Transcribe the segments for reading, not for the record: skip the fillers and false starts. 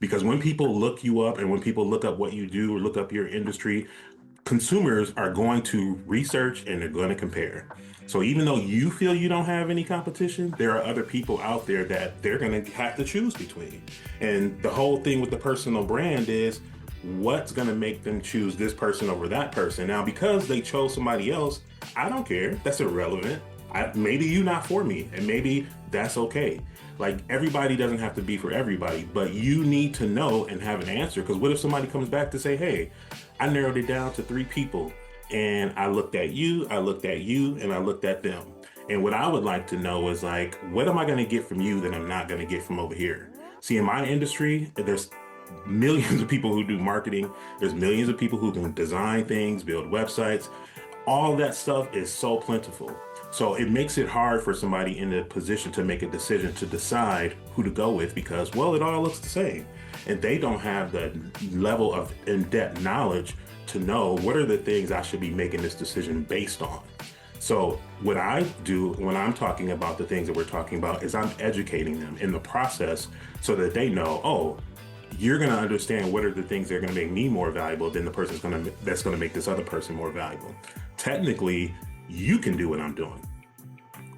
Because when people look you up and when people look up what you do or look up your industry, consumers are going to research and they're going to compare. So even though you feel you don't have any competition, there are other people out there that they're going to have to choose between. And the whole thing with the personal brand is what's going to make them choose this person over that person. Now, because they chose somebody else, I don't care. That's irrelevant. Maybe you not for me, and maybe that's okay. Like everybody doesn't have to be for everybody, but you need to know and have an answer. Because what if somebody comes back to say, "Hey, I narrowed it down to three people, and I looked at you, I looked at you, and I looked at them." And what I would like to know is like, what am I going to get from you that I'm not going to get from over here? See, in my industry, there's millions of people who do marketing. There's millions of people who can design things, build websites. All that stuff is so plentiful. So it makes it hard for somebody in a position to make a decision to decide who to go with because, well, it all looks the same. And they don't have the level of in-depth knowledge to know what are the things I should be making this decision based on. So what I do when I'm talking about the things that we're talking about is I'm educating them in the process so that they know, oh, you're going to understand what are the things that are going to make me more valuable than the person's going to that's going to make this other person more valuable. Technically, you can do what I'm doing,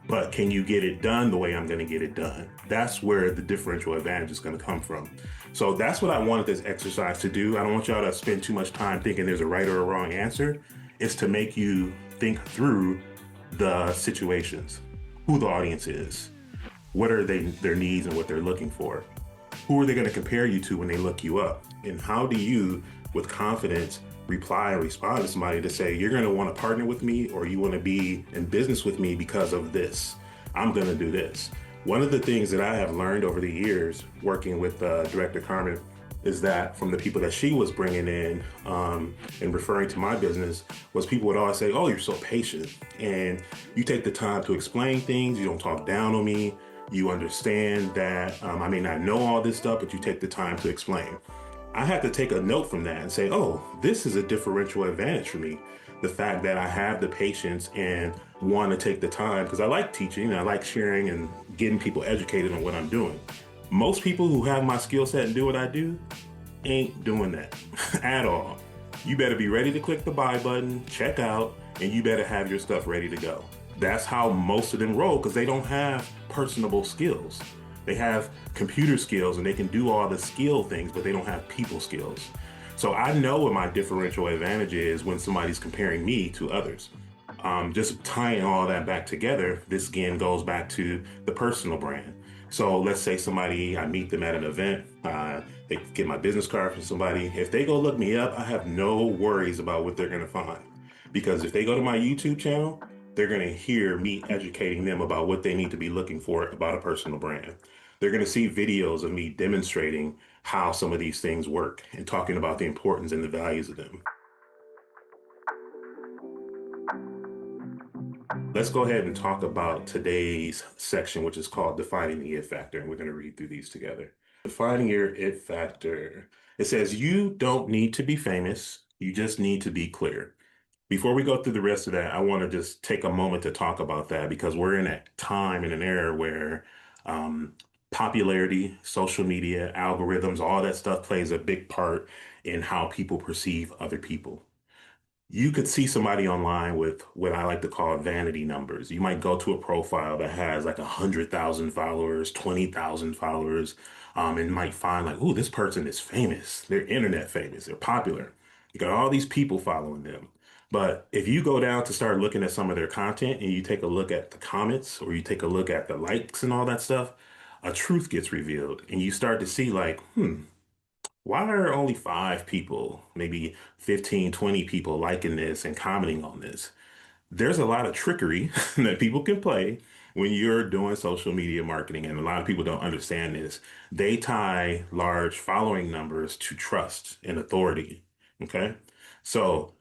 but can you get it done the way I'm going to get it done? That's where the differential advantage is going to come from. So that's what I wanted this exercise to do. I don't want y'all to spend too much time thinking there's a right or a wrong answer. It's to make you think through the situations, who the audience is, what are their needs and what they're looking for. Who are they going to compare you to when they look you up? And how do you, with confidence, reply and respond to somebody to say, you're going to want to partner with me or you want to be in business with me because of this? I'm going to do this. One of the things that I have learned over the years working with Director Carmen is that from the people that she was bringing in and referring to my business was people would always say, oh, you're so patient and you take the time to explain things. You don't talk down on me. You understand that I may not know all this stuff, but you take the time to explain. I had to take a note from that and say, oh, this is a differential advantage for me. The fact that I have the patience and want to take the time because I like teaching and I like sharing and getting people educated on what I'm doing. Most people who have my skill set and do what I do ain't doing that at all. You better be ready to click the buy button, check out, and you better have your stuff ready to go. That's how most of them roll because they don't have personable skills. They have computer skills and they can do all the skill things, but they don't have people skills. So I know what my differential advantage is when somebody's comparing me to others. Just tying all that back together, this again goes back to the personal brand. So let's say I meet them at an event, they get my business card from somebody. If they go look me up, I have no worries about what they're going to find. Because if they go to my YouTube channel, they're going to hear me educating them about what they need to be looking for about a personal brand. They're going to see videos of me demonstrating how some of these things work and talking about the importance and the values of them. Let's go ahead and talk about today's section, which is called Defining the It Factor. And we're going to read through these together. Defining your it factor. It says, you don't need to be famous. You just need to be clear. Before we go through the rest of that, I want to just take a moment to talk about that because we're in a time and an era where popularity, social media, algorithms, all that stuff plays a big part in how people perceive other people. You could see somebody online with what I like to call vanity numbers. You might go to a profile that has like 100,000 followers, 20,000 followers, and might find like, oh, this person is famous. They're internet famous. They're popular. You got all these people following them. But if you go down to start looking at some of their content and you take a look at the comments or you take a look at the likes and all that stuff, a truth gets revealed and you start to see like, why are only 5 people, maybe 15, 20 people liking this and commenting on this? There's a lot of trickery that people can play when you're doing social media marketing, and a lot of people don't understand this. They tie large following numbers to trust and authority. Okay. So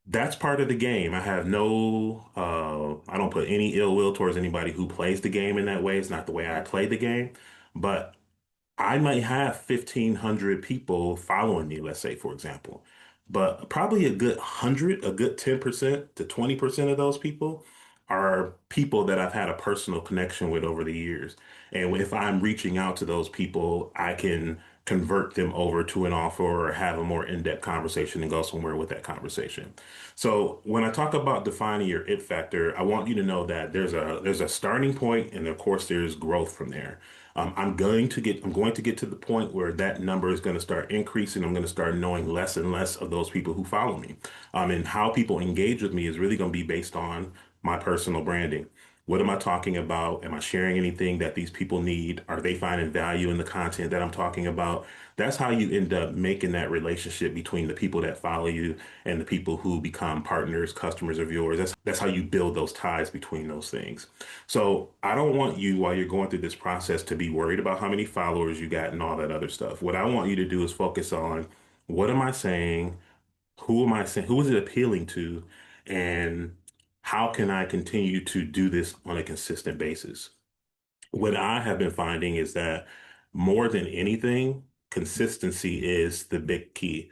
that's part of the game. I don't put any ill will towards anybody who plays the game in that way. It's not the way I play the game, but I might have 1,500 people following me, let's say, for example, but probably a good 10% to 20% of those people are people that I've had a personal connection with over the years. And if I'm reaching out to those people, I can convert them over to an offer or have a more in-depth conversation and go somewhere with that conversation. So when I talk about defining your it factor, I want you to know that there's a starting point, and of course there's growth from there. I'm going to get to the point where that number is going to start increasing. I'm going to start knowing less and less of those people who follow me. And how people engage with me is really going to be based on my personal branding. What am I talking about? Am I sharing anything that these people need? Are they finding value in the content that I'm talking about? That's how you end up making that relationship between the people that follow you and the people who become partners, customers of yours. That's how you build those ties between those things. So I don't want you, while you're going through this process, to be worried about how many followers you got and all that other stuff. What I want you to do is focus on, what am I saying? Who am I saying? Who is it appealing to? And how can I continue to do this on a consistent basis? What I have been finding is that more than anything, consistency is the big key.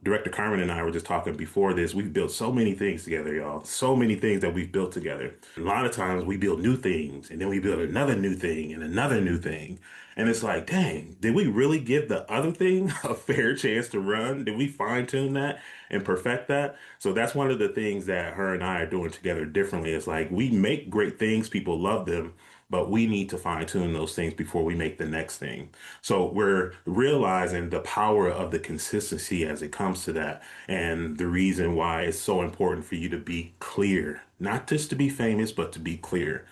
Director Carmen and I were just talking before this. We've built so many things together, y'all. So many things that we've built together. A lot of times we build new things and then we build another new thing and another new thing. And it's like, dang, did we really give the other thing a fair chance to run? Did we fine tune that and perfect that? So that's one of the things that her and I are doing together differently. It's like we make great things, people love them, but we need to fine tune those things before we make the next thing. So we're realizing the power of the consistency as it comes to that, and the reason why it's so important for you to be clear, not just to be famous, but to be clear.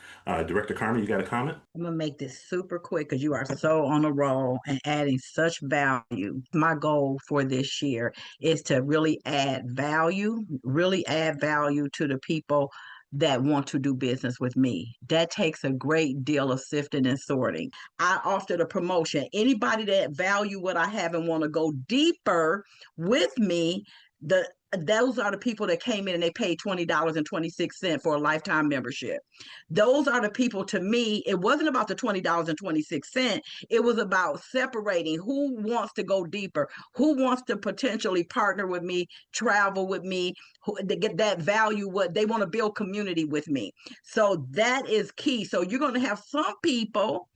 Director Carmen, you got a comment? I'm gonna make this super quick because you are so on a roll and adding such value. My goal for this year is to really add value to the people that want to do business with me. That takes a great deal of sifting and sorting. I offered a promotion. Anybody that value what I have and want to go deeper with me, the those are the people that came in and they paid $20.26 for a lifetime membership. Those are the people, to me, it wasn't about the $20.26. It was about separating who wants to go deeper, who wants to potentially partner with me, travel with me, who, to get that value, what they want to build community with me. So that is key. So you're going to have some people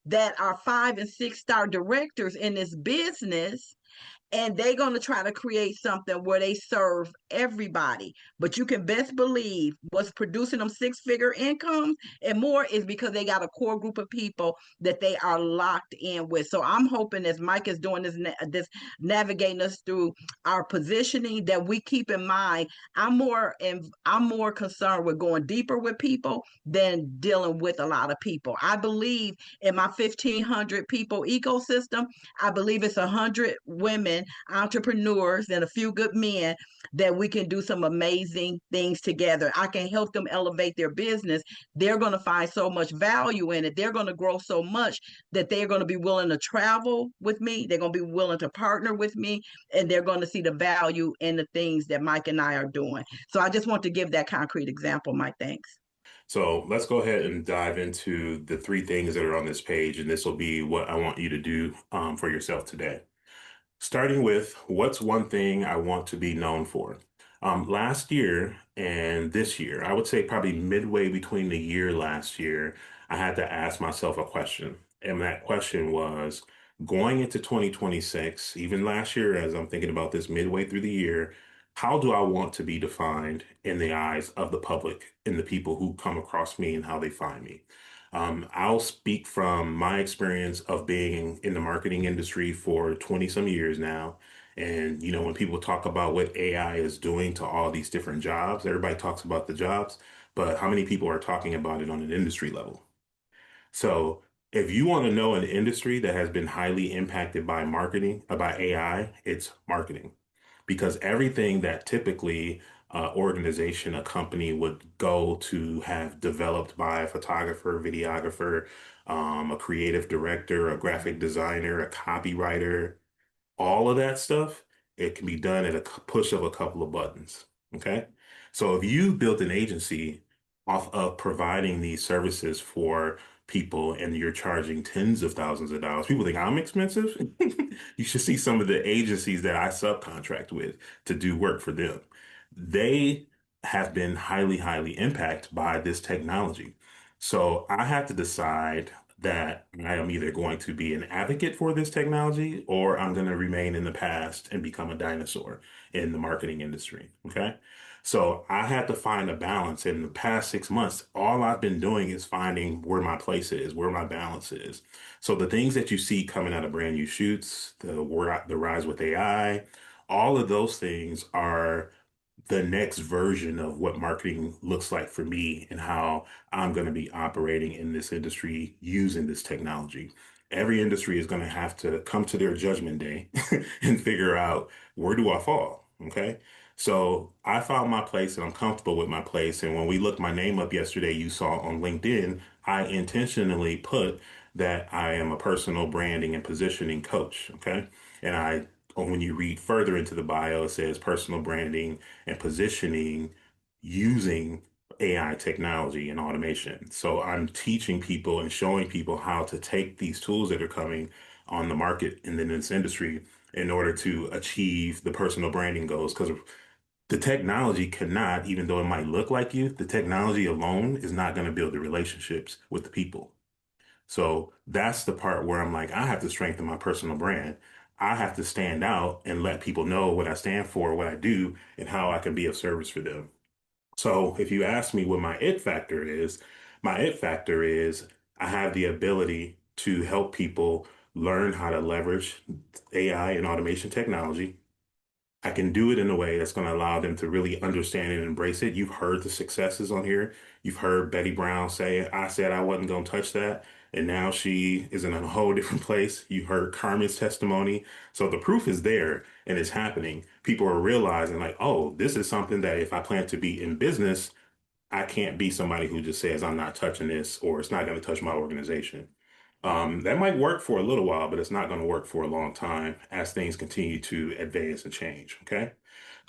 that are 5 and 6 star directors in this business, and they're going to try to create something where they serve everybody. But you can best believe what's producing them six-figure incomes and more is because they got a core group of people that they are locked in with. So I'm hoping, as Mike is doing this navigating us through our positioning, that we keep in mind, I'm more concerned with going deeper with people than dealing with a lot of people. I believe in my 1,500 people ecosystem, I believe it's 100 women entrepreneurs and a few good men that we can do some amazing things together. I can help them elevate their business. They're going to find so much value in it. They're going to grow so much that they're going to be willing to travel with me. They're going to be willing to partner with me, and they're going to see the value in the things that Mike and I are doing. So I just want to give that concrete example, Mike. Thanks. So let's go ahead and dive into the three things that are on this page, and this will be what I want you to do for yourself today. Starting with, what's one thing I want to be known for? Last year and this year, I would say probably midway between the year last year, I had to ask myself a question. And that question was, going into 2026, even last year, as I'm thinking about this midway through the year, how do I want to be defined in the eyes of the public and the people who come across me and how they find me? I'll speak from my experience of being in the marketing industry for 20 some years now. And, when people talk about what AI is doing to all these different jobs, everybody talks about the jobs, but how many people are talking about it on an industry level? So if you want to know an industry that has been highly impacted by marketing, by AI, it's marketing. Because everything that typically organization, a company would go to have developed by a photographer, videographer, a creative director, a graphic designer, a copywriter, all of that stuff, it can be done at a push of a couple of buttons. Okay. So if you built an agency off of providing these services for people and you're charging tens of thousands of dollars, people think I'm expensive. You should see some of the agencies that I subcontract with to do work for them. They have been highly, highly impacted by this technology. So I had to decide that I am either going to be an advocate for this technology or I'm going to remain in the past and become a dinosaur in the marketing industry. Okay. So I had to find a balance. In the past 6 months, all I've been doing is finding where my place is, where my balance is. So the things that you see coming out of brand new shoots, the rise with AI, all of those things are the next version of what marketing looks like for me and how I'm going to be operating in this industry using this technology. Every industry is going to have to come to their judgment day and figure out, where do I fall? Okay. So I found my place and I'm comfortable with my place. And when we looked my name up yesterday, you saw on LinkedIn, I intentionally put that I am a personal branding and positioning coach. Okay. And when you read further into the bio, it says personal branding and positioning using AI technology and automation. So I'm teaching people and showing people how to take these tools that are coming on the market and in this industry in order to achieve the personal branding goals. Because the technology cannot, even though it might look like you, the technology alone is not going to build the relationships with the people. So that's the part where I'm like, I have to strengthen my personal brand. I have to stand out and let people know what I stand for, what I do, and how I can be of service for them. So if you ask me what my it factor is I have the ability to help people learn how to leverage AI and automation technology. I can do it in a way that's going to allow them to really understand and embrace it. You've heard the successes on here. You've heard Betty Brown say, I said I wasn't going to touch that. And now she is in a whole different place. You heard Carmen's testimony. So the proof is there and it's happening. People are realizing, like, oh, this is something that if I plan to be in business, I can't be somebody who just says, I'm not touching this or it's not going to touch my organization. That might work for a little while, but it's not going to work for a long time as things continue to advance and change. Okay.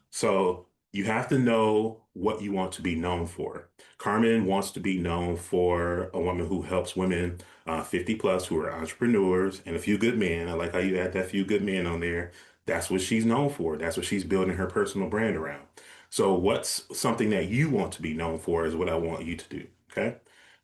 So you have to know what you want to be known for. Carmen wants to be known for a woman who helps women 50 plus who are entrepreneurs and a few good men. I like how you add that few good men on there. That's what she's known for. That's what she's building her personal brand around. So what's something that you want to be known for is what I want you to do. Okay.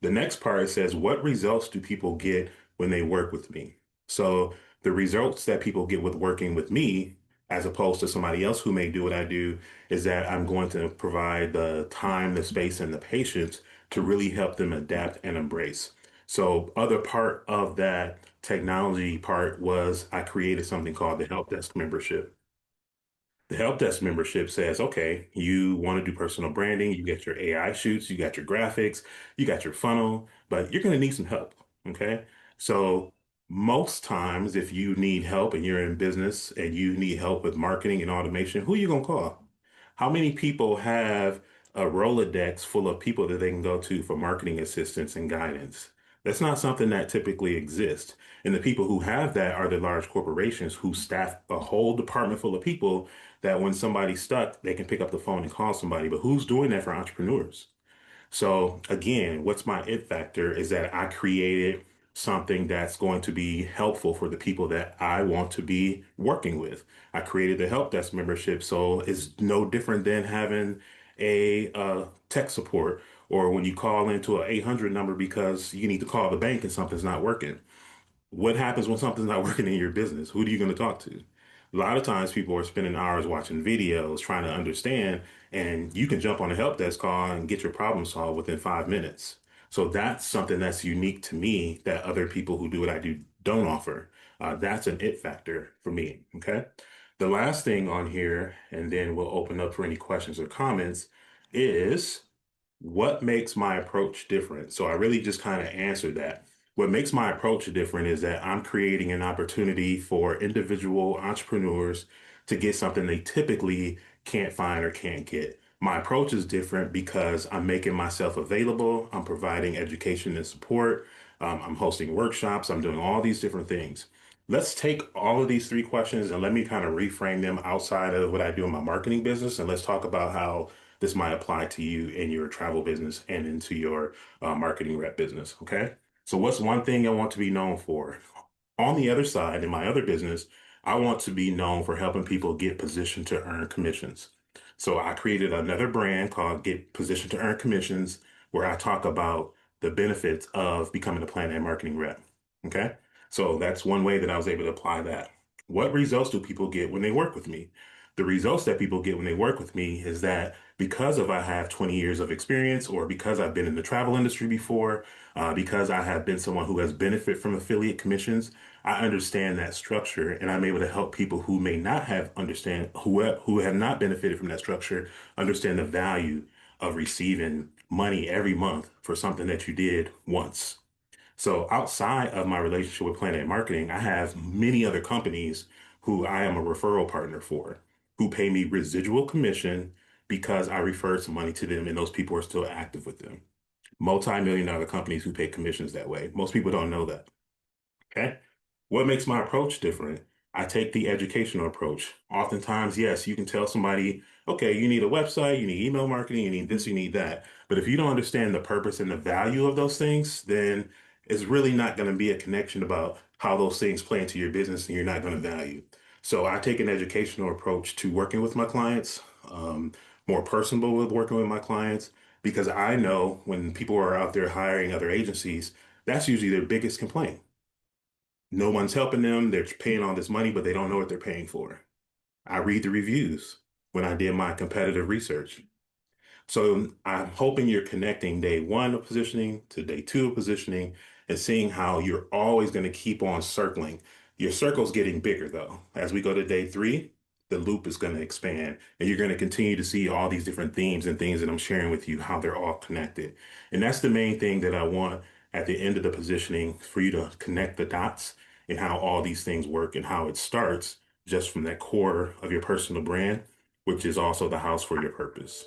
The next part says, what results do people get when they work with me? So the results that people get with working with me as opposed to somebody else who may do what I do, is that I'm going to provide the time, the space, and the patience to really help them adapt and embrace. So, other part of that technology part was I created something called the help desk membership. The help desk membership says, okay, you want to do personal branding, you get your AI shoots, you got your graphics, you got your funnel, but you're going to need some help. Okay. So most times, if you need help and you're in business and you need help with marketing and automation, who are you going to call? How many people have a Rolodex full of people that they can go to for marketing assistance and guidance? That's not something that typically exists. And the people who have that are the large corporations who staff a whole department full of people that when somebody's stuck, they can pick up the phone and call somebody. But who's doing that for entrepreneurs? So again, what's my it factor is that I created something that's going to be helpful for the people that I want to be working with. I created the help desk membership, so it's no different than having a tech support or when you call into a 800 number because you need to call the bank and something's not working. What happens when something's not working in your business? Who are you going to talk to? A lot of times people are spending hours watching videos trying to understand, and you can jump on a help desk call and get your problem solved within 5 minutes. So that's something that's unique to me that other people who do what I do don't offer. That's an it factor for me. Okay. The last thing on here, and then we'll open up for any questions or comments, is what makes my approach different? So I really just kind of answered that. What makes my approach different is that I'm creating an opportunity for individual entrepreneurs to get something they typically can't find or can't get. My approach is different because I'm making myself available. I'm providing education and support. I'm hosting workshops. I'm doing all these different things. Let's take all of these three questions and let me kind of reframe them outside of what I do in my marketing business. And let's talk about how this might apply to you in your travel business and into your marketing rep business. Okay. So, what's one thing I want to be known for? On the other side, in my other business, I want to be known for helping people get positioned to earn commissions. So, I created another brand called Get Positioned to Earn Commissions, where I talk about the benefits of becoming a Planet Marketing rep. Okay. So that's one way that I was able to apply that. What results do people get when they work with me? The results that people get when they work with me is that because of I have 20 years of experience, or because I've been in the travel industry before, because I have been someone who has benefited from affiliate commissions, I understand that structure, and I'm able to help people who may not have understand who have not benefited from that structure understand the value of receiving money every month for something that you did once. So outside of my relationship with Planet Marketing, I have many other companies who I am a referral partner for, who pay me residual commission because I refer some money to them and those people are still active with them. Multi-million dollar companies who pay commissions that way. Most people don't know that. Okay. What makes my approach different? I take the educational approach. Oftentimes, yes, you can tell somebody, okay, you need a website, you need email marketing, you need this, you need that. But if you don't understand the purpose and the value of those things, then it's really not going to be a connection about how those things play into your business and you're not going to value. So I take an educational approach to working with my clients, more personable with working with my clients, because I know when people are out there hiring other agencies, that's usually their biggest complaint. No one's helping them. They're paying all this money, but they don't know what they're paying for. I read the reviews when I did my competitive research. So I'm hoping you're connecting day one of positioning to day two of positioning and seeing how you're always going to keep on circling. Your circle's getting bigger though. As we go to day three, the loop is going to expand and you're going to continue to see all these different themes and things that I'm sharing with you, how they're all connected. And that's the main thing that I want at the end of the positioning for you to connect the dots and how all these things work and how it starts just from that core of your personal brand, which is also the house for your purpose.